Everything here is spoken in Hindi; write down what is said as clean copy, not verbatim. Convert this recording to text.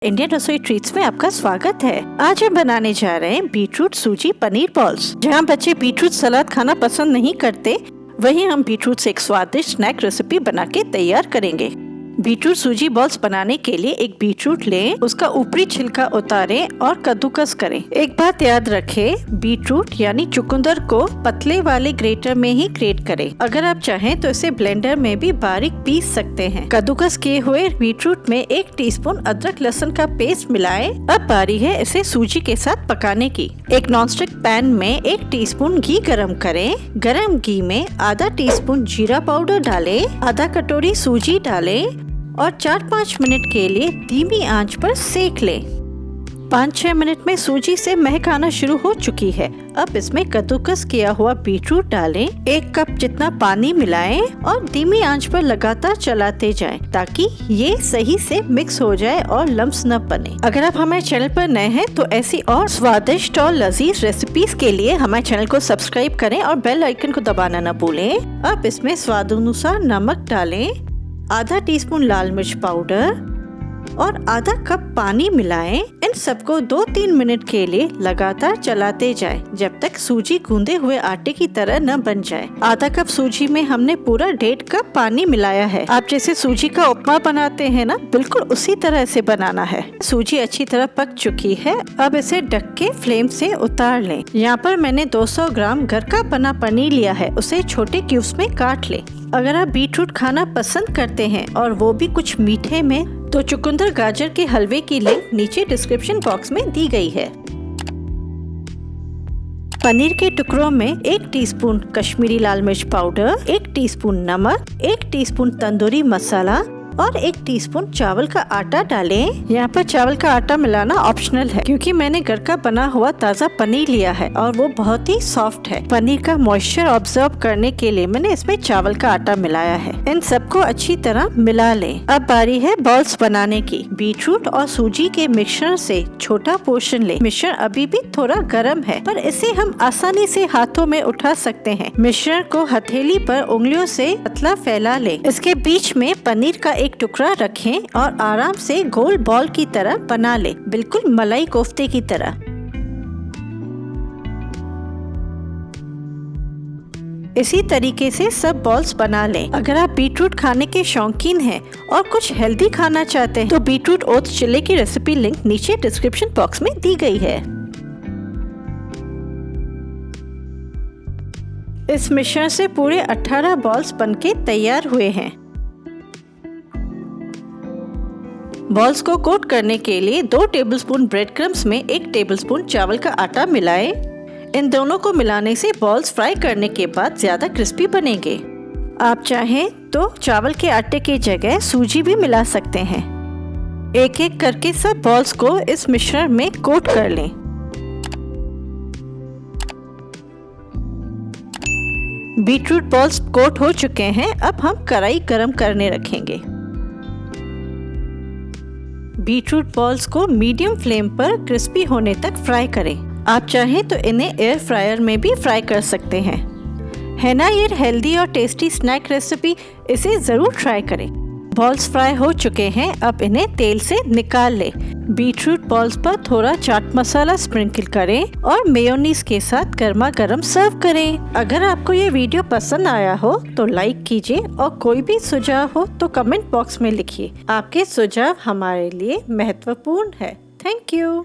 इंडियन रसोई ट्रीट्स में आपका स्वागत है। आज हम बनाने जा रहे हैं बीटरूट सूजी पनीर बॉल्स। जहां बच्चे बीटरूट सलाद खाना पसंद नहीं करते, वहीं हम बीटरूट से एक स्वादिष्ट स्नैक रेसिपी बना के तैयार करेंगे। बीटरूट सूजी बॉल्स बनाने के लिए एक बीटरूट लें, उसका ऊपरी छिलका उतारें और कद्दूकस करें। एक बात याद रखें, बीटरूट यानी चुकंदर को पतले वाले ग्रेटर में ही ग्रेट करें। अगर आप चाहें तो इसे ब्लेंडर में भी बारीक पीस सकते हैं। कद्दूकस किए हुए बीटरूट में 1 टीस्पून अदरक लहसुन का पेस्ट मिलाएं। अब बारी है इसे सूजी के साथ पकाने की। एक नॉनस्टिक पैन में 1 टीस्पून घी गरम करें। गरम घी में आधा टीस्पून जीरा पाउडर डालें, आधा कटोरी सूजी डालें और 4-5 मिनट के लिए धीमी आंच पर सेक लें। 5-6 मिनट में सूजी से महक आना शुरू हो चुकी है। अब इसमें कद्दूकस किया हुआ बीटरूट डालें, 1 कप जितना पानी मिलाएं और धीमी आंच पर लगातार चलाते जाएं ताकि ये सही से मिक्स हो जाए और लम्स न बने। अगर आप हमारे चैनल पर नए हैं तो ऐसी और स्वादिष्ट और लजीज रेसिपीज के लिए हमारे चैनल को सब्सक्राइब करें और बेल आइकन को दबाना न भूलें। अब इसमें स्वाद अनुसार नमक डालें, आधा टीस्पून लाल मिर्च पाउडर और आधा कप पानी मिलाएं। इन सबको 2-3 मिनट के लिए लगातार चलाते जाएं जब तक सूजी गूंदे हुए आटे की तरह न बन जाए। आधा कप सूजी में हमने पूरा 1.5 कप पानी मिलाया है। आप जैसे सूजी का उपमा बनाते हैं ना, बिल्कुल उसी तरह से बनाना है। सूजी अच्छी तरह पक चुकी है। अब इसे ढक के फ्लेम से उतार लें। यहाँ पर मैंने 200 ग्राम घर का बना पनीर लिया है, उसे छोटे क्यूब्स में काट लें। अगर आप बीटरूट खाना पसंद करते हैं और वो भी कुछ मीठे में, तो चुकंदर गाजर के हलवे की लिंक नीचे डिस्क्रिप्शन बॉक्स में दी गई है। पनीर के टुकड़ों में 1 टीस्पून कश्मीरी लाल मिर्च पाउडर, 1 टीस्पून नमक, 1 टीस्पून तंदूरी मसाला और 1 टीस्पून चावल का आटा डालें। यहाँ पर चावल का आटा मिलाना ऑप्शनल है क्योंकि मैंने घर का बना हुआ ताज़ा पनीर लिया है और वो बहुत ही सॉफ्ट है। पनीर का मॉइस्चर ऑब्जर्व करने के लिए मैंने इसमें चावल का आटा मिलाया है। इन सबको अच्छी तरह मिला लें। अब बारी है बॉल्स बनाने की। बीटरूट और सूजी के मिश्रण से छोटा पोर्शन लें। मिश्रण अभी भी थोड़ा गर्म है, पर इसे हम आसानी से हाथों में उठा सकते हैं। मिश्रण को हथेली पर उंगलियों से पतला फैला लें। इसके बीच में पनीर का एक टुकड़ा रखें और आराम से गोल बॉल की तरह बना लें, बिल्कुल मलाई कोफ्ते की तरह। इसी तरीके से सब बॉल्स बना लें। अगर आप बीटरूट खाने के शौकीन हैं और कुछ हेल्दी खाना चाहते हैं तो बीटरूट ओट्स चिल्ले की रेसिपी लिंक नीचे डिस्क्रिप्शन बॉक्स में दी गई है। इस मिश्रण से पूरे 18 बॉल्स बनके तैयार हुए हैं। बॉल्स को कोट करने के लिए 2 टेबलस्पून ब्रेड क्रम्स में 1 टेबलस्पून चावल का आटा मिलाएं। इन दोनों को मिलाने से बॉल्स फ्राई करने के बाद ज्यादा क्रिस्पी बनेंगे। आप चाहें तो चावल के आटे की जगह सूजी भी मिला सकते हैं। एक एक करके सब बॉल्स को इस मिश्रण में कोट कर लें। बीटरूट बॉल्स कोट हो चुके हैं। अब हम कढ़ाई गरम करने रखेंगे। बीटरूट बॉल्स को मीडियम फ्लेम पर क्रिस्पी होने तक फ्राई करें। आप चाहें तो इन्हें एयर फ्रायर में भी फ्राई कर सकते हैं। है ना ये हेल्दी और टेस्टी स्नैक रेसिपी, इसे ज़रूर ट्राई करें। बॉल्स फ्राई हो चुके हैं। अब इन्हें तेल से निकाल लें। बीटरूट बॉल्स पर थोड़ा चाट मसाला स्प्रिंकल करें और मेयोनीज के साथ गर्मा गर्म सर्व करें। अगर आपको ये वीडियो पसंद आया हो तो लाइक कीजिए और कोई भी सुझाव हो तो कमेंट बॉक्स में लिखिए। आपके सुझाव हमारे लिए महत्वपूर्ण है। Thank you.